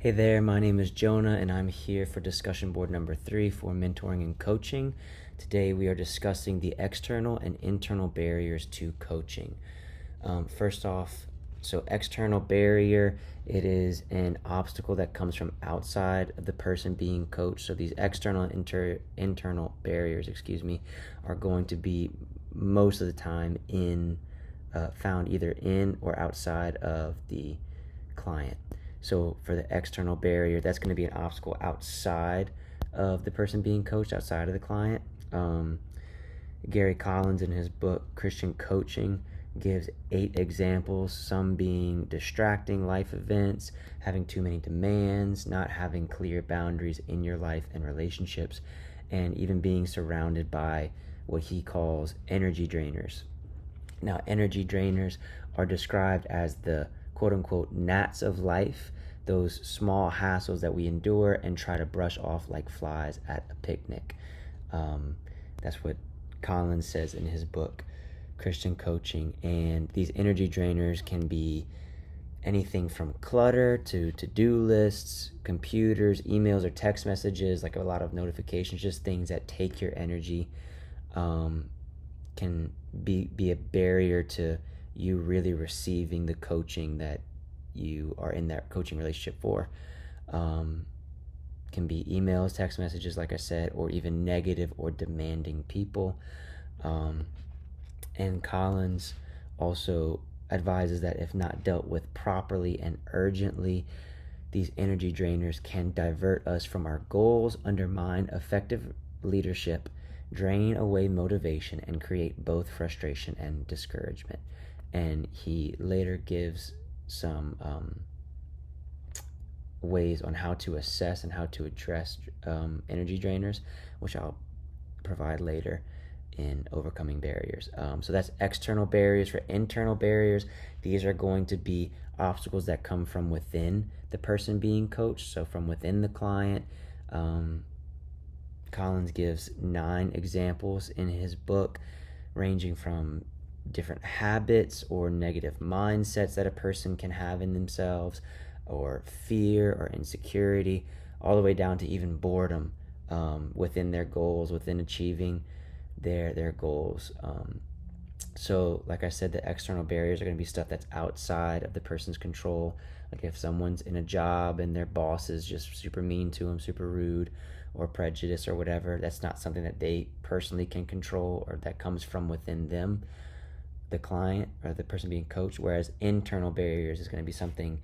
Hey there, my name is Jonah, and I'm here for discussion board number 3 for mentoring and coaching. Today we are discussing the external and internal barriers to coaching. First off, so external barrier, it is an obstacle that comes from outside of the person being coached. So these external and internal barriers, are going to be most of the time found either in or outside of the client. So for the external barrier, that's going to be an obstacle outside of the person being coached, outside of the client. Gary Collins, in his book Christian Coaching, gives 8 examples, some being distracting life events, having too many demands, not having clear boundaries in your life and relationships, and even being surrounded by what he calls energy drainers. Now, energy drainers are described as the quote-unquote gnats of life, those small hassles that we endure and try to brush off like flies at a picnic. That's what Collins says in his book, Christian Coaching. And these energy drainers can be anything from clutter to to-do lists, computers, emails, or text messages, like a lot of notifications, just things that take your energy, can be a barrier to you really receiving the coaching that you are in that coaching relationship for. Can be emails, text messages, like I said, or even negative or demanding people. And Collins also advises that if not dealt with properly and urgently, these energy drainers can divert us from our goals, undermine effective leadership, drain away motivation, and create both frustration and discouragement. And he later gives some ways on how to assess and how to address energy drainers, which I'll provide later in overcoming barriers. So that's external barriers. For internal barriers, these are going to be obstacles that come from within the person being coached, so from within the client. Collins gives 9 examples in his book, ranging from different habits or negative mindsets that a person can have in themselves, or fear or insecurity, all the way down to even boredom within their goals, within achieving their goals. So like I said, the external barriers are going to be stuff that's outside of the person's control. Like if someone's in a job and their boss is just super mean to them, super rude or prejudiced or whatever, that's not something that they personally can control, or that comes from within them, the client or the person being coached. Whereas internal barriers is going to be something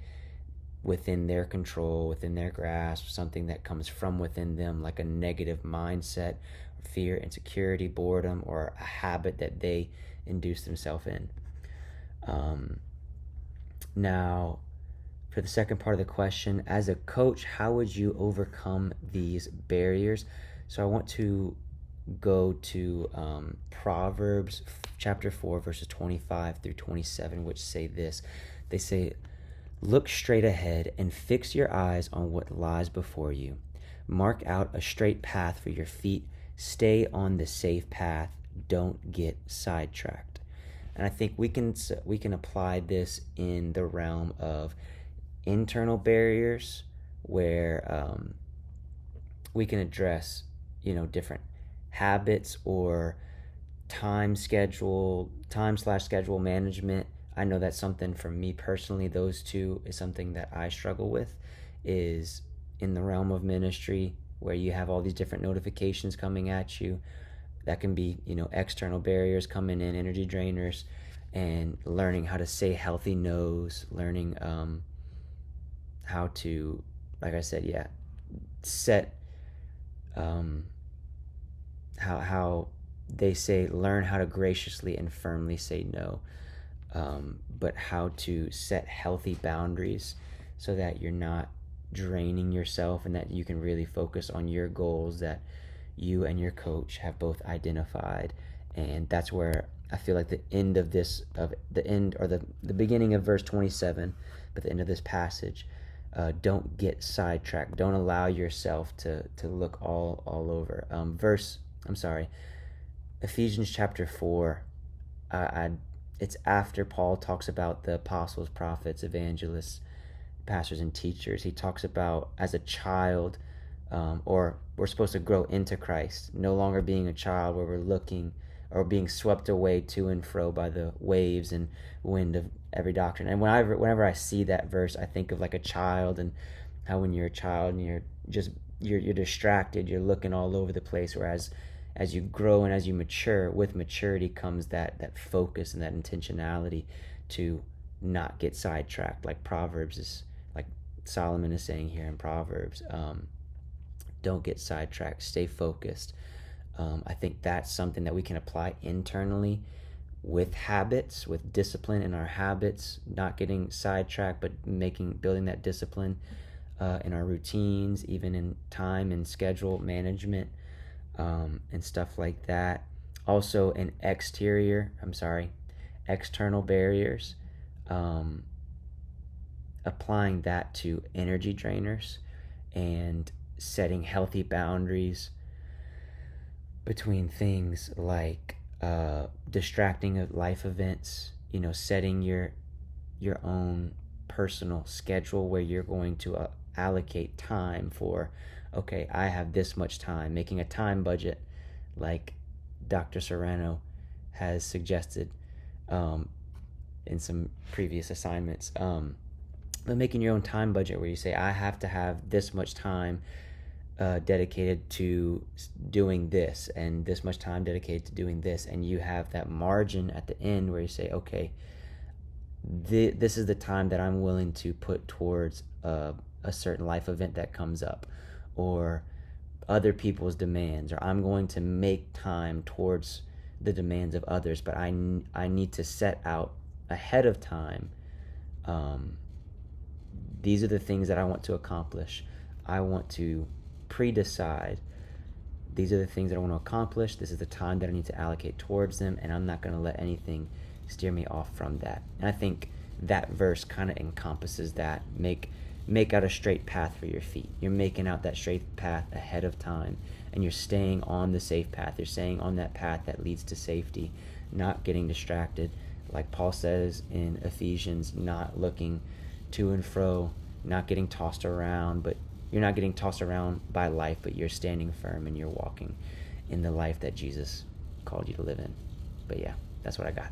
within their control, within their grasp, something that comes from within them, like a negative mindset, fear, insecurity, boredom, or a habit that they induce themselves in. Now, for the second part of the question, as a coach, how would you overcome these barriers? So I want to go to Proverbs chapter 4, verses 25 through 27, which say this. They say, "Look straight ahead and fix your eyes on what lies before you. Mark out a straight path for your feet. Stay on the safe path. Don't get sidetracked." And I think we can apply this in the realm of internal barriers, where we can address different habits or time/schedule management. I know that's something for me personally. Those two is something that I struggle with, is in the realm of ministry, where you have all these different notifications coming at you. That can be external barriers coming in, energy drainers, and learning how to say healthy no's, learning how to, like I said, set how they say, learn how to graciously and firmly say no, but how to set healthy boundaries so that you're not draining yourself, and that you can really focus on your goals that you and your coach have both identified. And that's where I feel like the beginning of verse 27, but the end of this passage, don't get sidetracked. Don't allow yourself to look all over. Ephesians chapter 4, it's after Paul talks about the apostles, prophets, evangelists, pastors and teachers. He talks about as a child, or we're supposed to grow into Christ, no longer being a child where we're looking or being swept away to and fro by the waves and wind of every doctrine. And whenever I see that verse, I think of like a child, and how when you're a child and you're distracted, you're looking all over the place. Whereas as you grow and as you mature, with maturity comes that focus and that intentionality to not get sidetracked, like Solomon is saying here in Proverbs. Don't get sidetracked, stay focused. I think that's something that we can apply internally with habits, with discipline in our habits, not getting sidetracked, but building that discipline in our routines, even in time and schedule management, and stuff like that. Also in external barriers, applying that to energy drainers and setting healthy boundaries between things like distracting life events, setting your own personal schedule where you're going to allocate time for, okay, I have this much time, making a time budget like Dr. Serrano has suggested in some previous assignments. But making your own time budget where you say, I have to have this much time dedicated to doing this, and this much time dedicated to doing this, and you have that margin at the end where you say, okay, this is the time that I'm willing to put towards a certain life event that comes up, or other people's demands, or I'm going to make time towards the demands of others, but I need to set out ahead of time. These are the things that I want to accomplish. I want to pre-decide. These are the things that I want to accomplish. This is the time that I need to allocate towards them, and I'm not going to let anything steer me off from that. And I think that verse kind of encompasses that. Make out a straight path for your feet. You're making out that straight path ahead of time, and you're staying on the safe path. You're staying on that path that leads to safety, not getting distracted. Like Paul says in Ephesians, not looking to and fro, not getting tossed around, but you're not getting tossed around by life, but you're standing firm and you're walking in the life that Jesus called you to live in. But yeah, that's what I got.